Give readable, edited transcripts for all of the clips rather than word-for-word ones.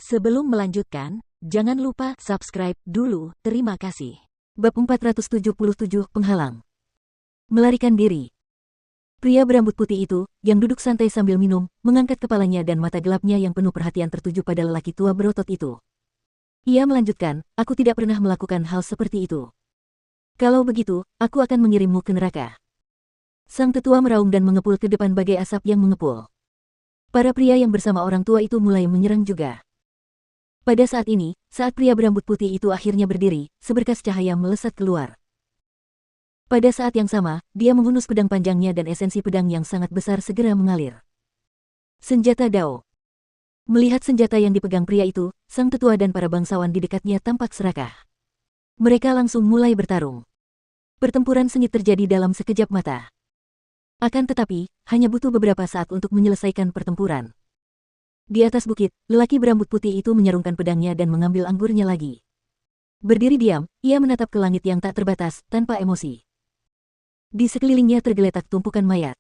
Sebelum melanjutkan, jangan lupa subscribe dulu, terima kasih. Bab 477 Penghalang. Melarikan diri. Pria berambut putih itu, yang duduk santai sambil minum, mengangkat kepalanya dan mata gelapnya yang penuh perhatian tertuju pada lelaki tua berotot itu. Ia melanjutkan, aku tidak pernah melakukan hal seperti itu. Kalau begitu, aku akan mengirimmu ke neraka. Sang tetua meraung dan mengepul ke depan bagai asap yang mengepul. Para pria yang bersama orang tua itu mulai menyerang juga. Pada saat ini, saat pria berambut putih itu akhirnya berdiri, seberkas cahaya melesat keluar. Pada saat yang sama, dia menghunus pedang panjangnya dan esensi pedang yang sangat besar segera mengalir. Senjata Dao. Melihat senjata yang dipegang pria itu, sang tetua dan para bangsawan di dekatnya tampak serakah. Mereka langsung mulai bertarung. Pertempuran sengit terjadi dalam sekejap mata. Akan tetapi, hanya butuh beberapa saat untuk menyelesaikan pertempuran. Di atas bukit, lelaki berambut putih itu menyarungkan pedangnya dan mengambil anggurnya lagi. Berdiri diam, ia menatap ke langit yang tak terbatas, tanpa emosi. Di sekelilingnya tergeletak tumpukan mayat.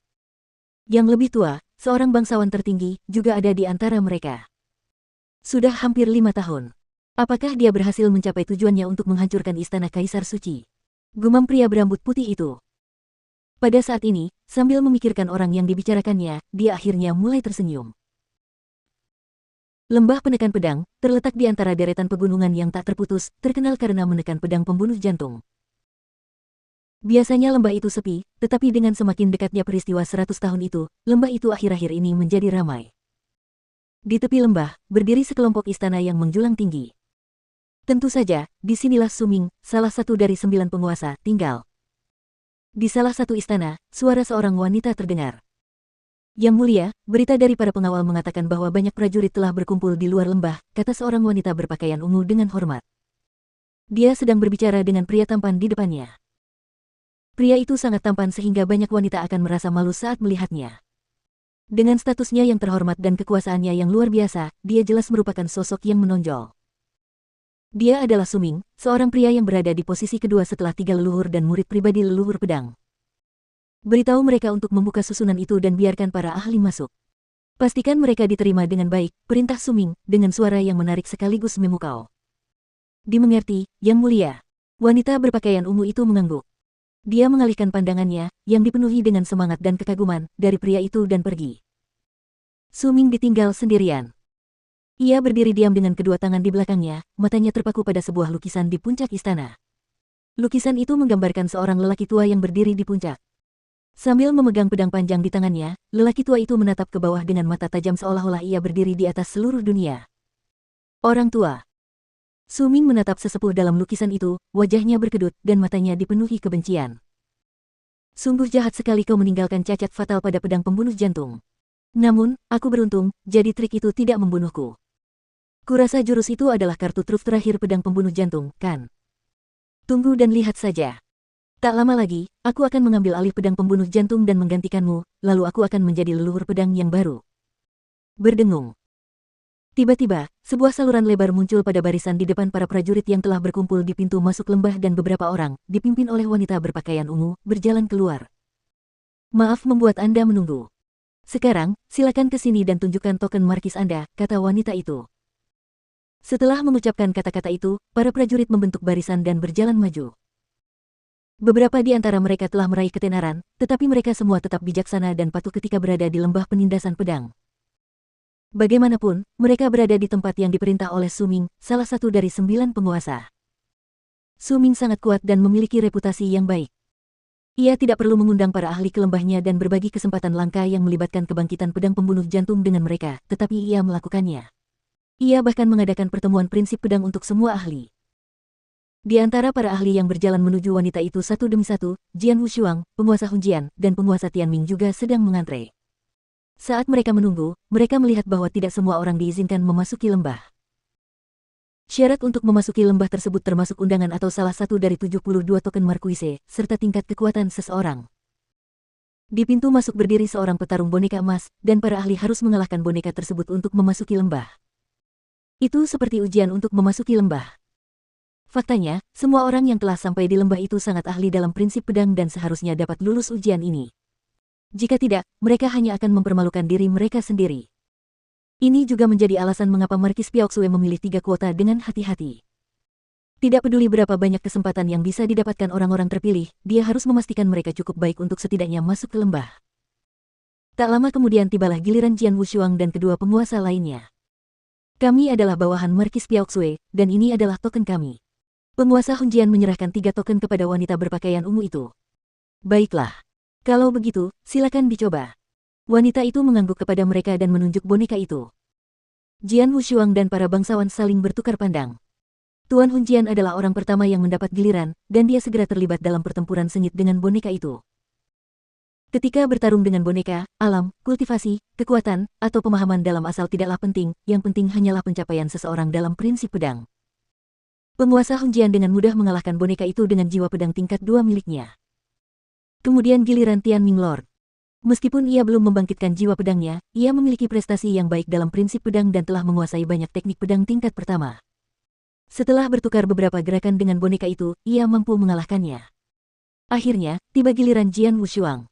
Yang lebih tua, seorang bangsawan tertinggi, juga ada di antara mereka. Sudah hampir 5 tahun. Apakah dia berhasil mencapai tujuannya untuk menghancurkan istana Kaisar Suci? Gumam pria berambut putih itu. Pada saat ini, sambil memikirkan orang yang dibicarakannya, dia akhirnya mulai tersenyum. Lembah penekan pedang, terletak di antara deretan pegunungan yang tak terputus, terkenal karena menekan pedang pembunuh jantung. Biasanya lembah itu sepi, tetapi dengan semakin dekatnya peristiwa 100 tahun itu, lembah itu akhir-akhir ini menjadi ramai. Di tepi lembah, berdiri sekelompok istana yang menjulang tinggi. Tentu saja, disinilah Suming, salah satu dari 9 penguasa, tinggal. Di salah satu istana, suara seorang wanita terdengar. Yang mulia, berita dari para pengawal mengatakan bahwa banyak prajurit telah berkumpul di luar lembah, kata seorang wanita berpakaian ungu dengan hormat. Dia sedang berbicara dengan pria tampan di depannya. Pria itu sangat tampan sehingga banyak wanita akan merasa malu saat melihatnya. Dengan statusnya yang terhormat dan kekuasaannya yang luar biasa, dia jelas merupakan sosok yang menonjol. Dia adalah Suming, seorang pria yang berada di posisi kedua setelah 3 leluhur dan murid pribadi leluhur pedang. Beritahu mereka untuk membuka susunan itu dan biarkan para ahli masuk. Pastikan mereka diterima dengan baik, perintah Suming, dengan suara yang menarik sekaligus memukau. Dimengerti, Yang Mulia. Wanita berpakaian ungu itu mengangguk. Dia mengalihkan pandangannya, yang dipenuhi dengan semangat dan kekaguman, dari pria itu dan pergi. Suming ditinggal sendirian. Ia berdiri diam dengan kedua tangan di belakangnya, matanya terpaku pada sebuah lukisan di puncak istana. Lukisan itu menggambarkan seorang lelaki tua yang berdiri di puncak. Sambil memegang pedang panjang di tangannya, lelaki tua itu menatap ke bawah dengan mata tajam seolah-olah ia berdiri di atas seluruh dunia. Orang tua. Suming menatap sesepuh dalam lukisan itu, wajahnya berkedut dan matanya dipenuhi kebencian. Sungguh jahat sekali kau meninggalkan cacat fatal pada pedang pembunuh jantung. Namun, aku beruntung, jadi trik itu tidak membunuhku. Kurasa jurus itu adalah kartu truf terakhir pedang pembunuh jantung, kan? Tunggu dan lihat saja. Tak lama lagi, aku akan mengambil alih pedang pembunuh jantung dan menggantikanmu, lalu aku akan menjadi leluhur pedang yang baru. Berdengung. Tiba-tiba, sebuah saluran lebar muncul pada barisan di depan para prajurit yang telah berkumpul di pintu masuk lembah dan beberapa orang, dipimpin oleh wanita berpakaian ungu, berjalan keluar. Maaf membuat Anda menunggu. Sekarang, silakan ke sini dan tunjukkan token markis Anda, kata wanita itu. Setelah mengucapkan kata-kata itu, para prajurit membentuk barisan dan berjalan maju. Beberapa di antara mereka telah meraih ketenaran, tetapi mereka semua tetap bijaksana dan patuh ketika berada di lembah penindasan pedang. Bagaimanapun, mereka berada di tempat yang diperintah oleh Suming, salah satu dari 9 penguasa. Suming sangat kuat dan memiliki reputasi yang baik. Ia tidak perlu mengundang para ahli ke lembahnya dan berbagi kesempatan langka yang melibatkan kebangkitan pedang pembunuh jantung dengan mereka, tetapi ia melakukannya. Ia bahkan mengadakan pertemuan prinsip pedang untuk semua ahli. Di antara para ahli yang berjalan menuju wanita itu satu demi satu, Jian Wushuang, penguasa Hunjian, dan penguasa Tianming juga sedang mengantre. Saat mereka menunggu, mereka melihat bahwa tidak semua orang diizinkan memasuki lembah. Syarat untuk memasuki lembah tersebut termasuk undangan atau salah satu dari 72 token markuise, serta tingkat kekuatan seseorang. Di pintu masuk berdiri seorang petarung boneka emas, dan para ahli harus mengalahkan boneka tersebut untuk memasuki lembah. Itu seperti ujian untuk memasuki lembah. Faktanya, semua orang yang telah sampai di lembah itu sangat ahli dalam prinsip pedang dan seharusnya dapat lulus ujian ini. Jika tidak, mereka hanya akan mempermalukan diri mereka sendiri. Ini juga menjadi alasan mengapa Markis Piaoxue memilih 3 kuota dengan hati-hati. Tidak peduli berapa banyak kesempatan yang bisa didapatkan orang-orang terpilih, dia harus memastikan mereka cukup baik untuk setidaknya masuk ke lembah. Tak lama kemudian tibalah giliran Jian Wushuang dan kedua penguasa lainnya. Kami adalah bawahan Markis Piaoxue, dan ini adalah token kami. Penguasa Hunjian menyerahkan 3 token kepada wanita berpakaian ungu itu. Baiklah. Kalau begitu, silakan dicoba. Wanita itu mengangguk kepada mereka dan menunjuk boneka itu. Jian Wushuang dan para bangsawan saling bertukar pandang. Tuan Hunjian adalah orang pertama yang mendapat giliran, dan dia segera terlibat dalam pertempuran sengit dengan boneka itu. Ketika bertarung dengan boneka, alam, kultivasi, kekuatan, atau pemahaman dalam asal tidaklah penting, yang penting hanyalah pencapaian seseorang dalam prinsip pedang. Penguasa Hunjian dengan mudah mengalahkan boneka itu dengan jiwa pedang tingkat 2 miliknya. Kemudian giliran Tian Ming Lord. Meskipun ia belum membangkitkan jiwa pedangnya, ia memiliki prestasi yang baik dalam prinsip pedang dan telah menguasai banyak teknik pedang tingkat pertama. Setelah bertukar beberapa gerakan dengan boneka itu, ia mampu mengalahkannya. Akhirnya, tiba giliran Jian Wushuang.